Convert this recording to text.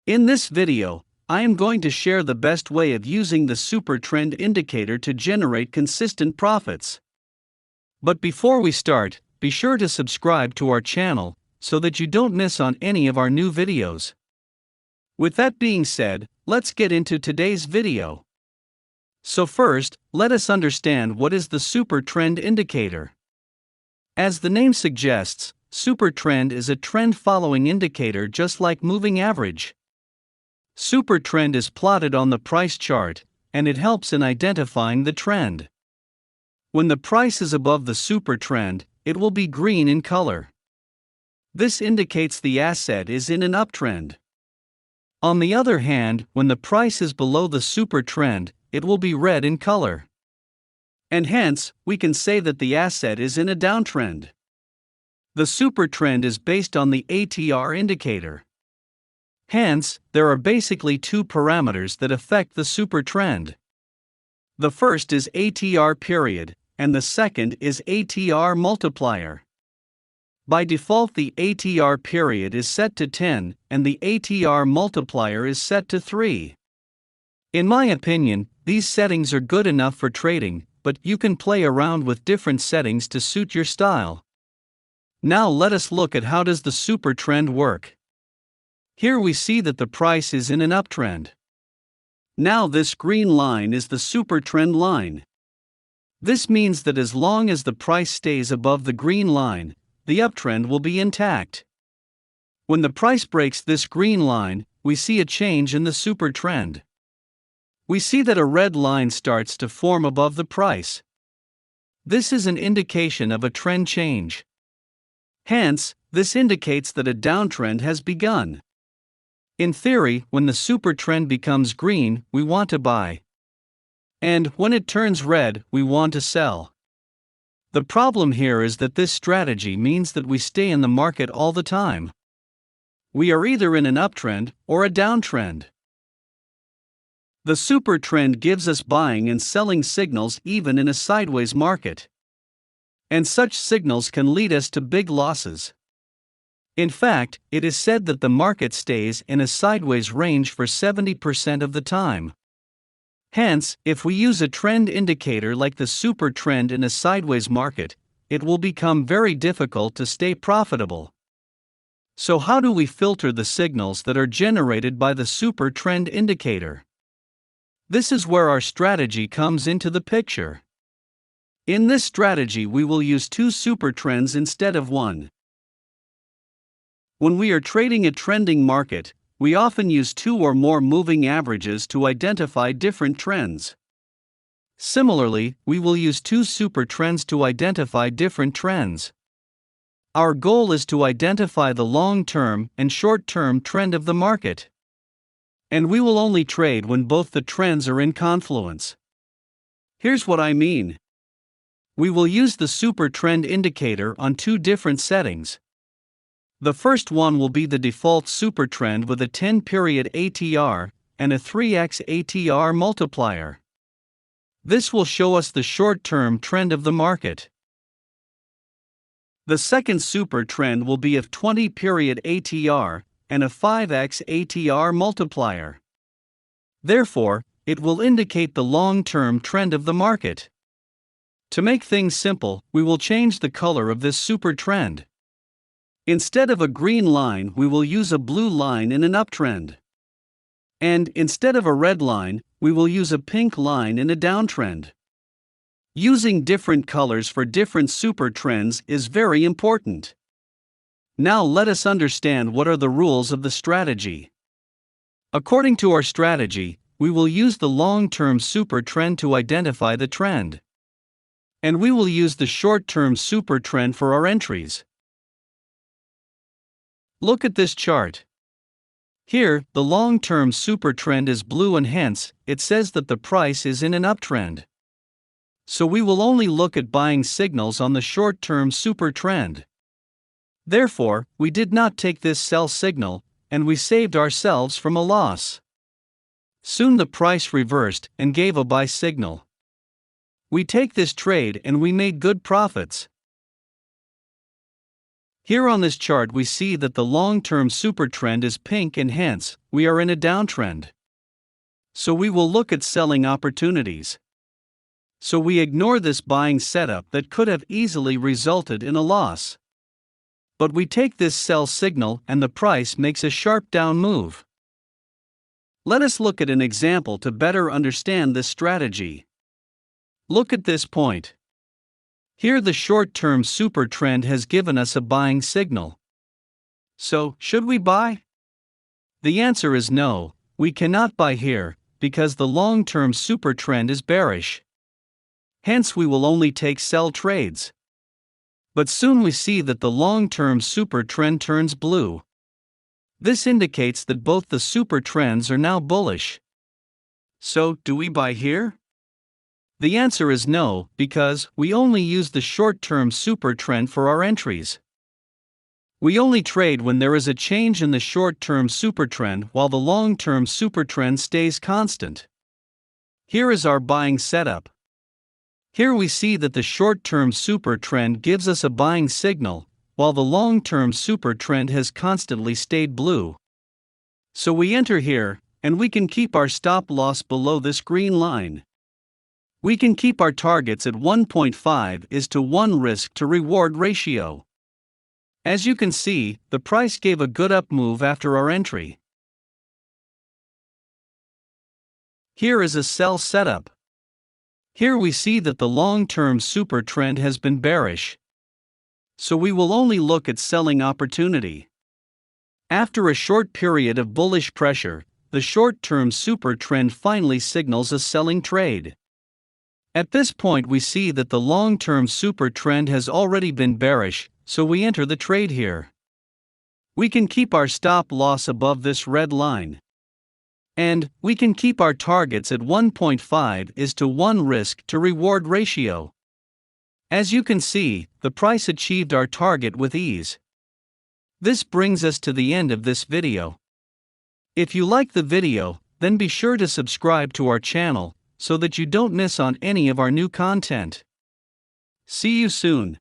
In this video, I am going to share the best way of using the Supertrend indicator to generate consistent profits. But before we start, be sure to subscribe to our channel so that you don't miss on any of our new videos. With that being said, let's get into today's video. So first, let us understand what is the Supertrend indicator. As the name suggests, Supertrend is a trend-following indicator just like moving average. Supertrend is plotted on the price chart, and it helps in identifying the trend. When the price is above the supertrend, it will be green in color. This indicates the asset is in an uptrend. On the other hand, when the price is below the supertrend, it will be red in color. And hence, we can say that the asset is in a downtrend. The supertrend is based on the ATR indicator. Hence, there are basically two parameters that affect the supertrend. The first is ATR period, and the second is ATR multiplier. By default, the ATR period is set to 10, and the ATR multiplier is set to 3. In my opinion, these settings are good enough for trading, but you can play around with different settings to suit your style. Now let us look at how does the supertrend work. Here we see that the price is in an uptrend. Now this green line is the supertrend line. This means that as long as the price stays above the green line, the uptrend will be intact. When the price breaks this green line, we see a change in the supertrend. We see that a red line starts to form above the price. This is an indication of a trend change. Hence, this indicates that a downtrend has begun. In theory, when the supertrend becomes green, we want to buy. And when it turns red, we want to sell. The problem here is that this strategy means that we stay in the market all the time. We are either in an uptrend or a downtrend. The supertrend gives us buying and selling signals even in a sideways market. And such signals can lead us to big losses. In fact, it is said that the market stays in a sideways range for 70% of the time. Hence, if we use a trend indicator like the supertrend in a sideways market, it will become very difficult to stay profitable. So how do we filter the signals that are generated by the supertrend indicator? This is where our strategy comes into the picture. In this strategy, we will use two supertrends instead of one. When we are trading a trending market, we often use two or more moving averages to identify different trends. Similarly, we will use two supertrends to identify different trends. Our goal is to identify the long-term and short-term trend of the market. And we will only trade when both the trends are in confluence. Here's what I mean. We will use the supertrend indicator on two different settings. The first one will be the default supertrend with a 10-period ATR and a 3x ATR multiplier. This will show us the short-term trend of the market. The second supertrend will be a 20-period ATR and a 5x ATR multiplier. Therefore, it will indicate the long-term trend of the market. To make things simple, we will change the color of this supertrend. Instead of a green line, we will use a blue line in an uptrend. And instead of a red line, we will use a pink line in a downtrend. Using different colors for different supertrends is very important. Now let us understand what are the rules of the strategy. According to our strategy, we will use the long-term supertrend to identify the trend. And we will use the short-term supertrend for our entries. Look at this chart. Here, the long-term supertrend is blue and hence, it says that the price is in an uptrend. So we will only look at buying signals on the short-term supertrend. Therefore, we did not take this sell signal, and we saved ourselves from a loss. Soon the price reversed and gave a buy signal. We take this trade and we made good profits. Here on this chart we see that the long-term supertrend is pink and hence, we are in a downtrend. So we will look at selling opportunities. So we ignore this buying setup that could have easily resulted in a loss. But we take this sell signal and the price makes a sharp down move. Let us look at an example to better understand this strategy. Look at this point. Here the short-term supertrend has given us a buying signal. So, should we buy? The answer is no, we cannot buy here, because the long-term supertrend is bearish. Hence we will only take sell trades. But soon we see that the long-term supertrend turns blue. This indicates that both the supertrends are now bullish. So, do we buy here? The answer is no, because we only use the short-term supertrend for our entries. We only trade when there is a change in the short-term supertrend while the long-term supertrend stays constant. Here is our buying setup. Here we see that the short-term supertrend gives us a buying signal, while the long-term supertrend has constantly stayed blue. So we enter here, and we can keep our stop loss below this green line. We can keep our targets at 1.5:1 risk to reward ratio. As you can see, the price gave a good up move after our entry. Here is a sell setup. Here we see that the long-term supertrend has been bearish. So we will only look at selling opportunity. After a short period of bullish pressure, the short-term supertrend finally signals a selling trade. At this point we see that the long-term supertrend has already been bearish, so we enter the trade here. We can keep our stop loss above this red line. And we can keep our targets at 1.5:1 risk to reward ratio. As you can see, the price achieved our target with ease. This brings us to the end of this video. If you like the video, then be sure to subscribe to our channel, so that you don't miss on any of our new content. See you soon.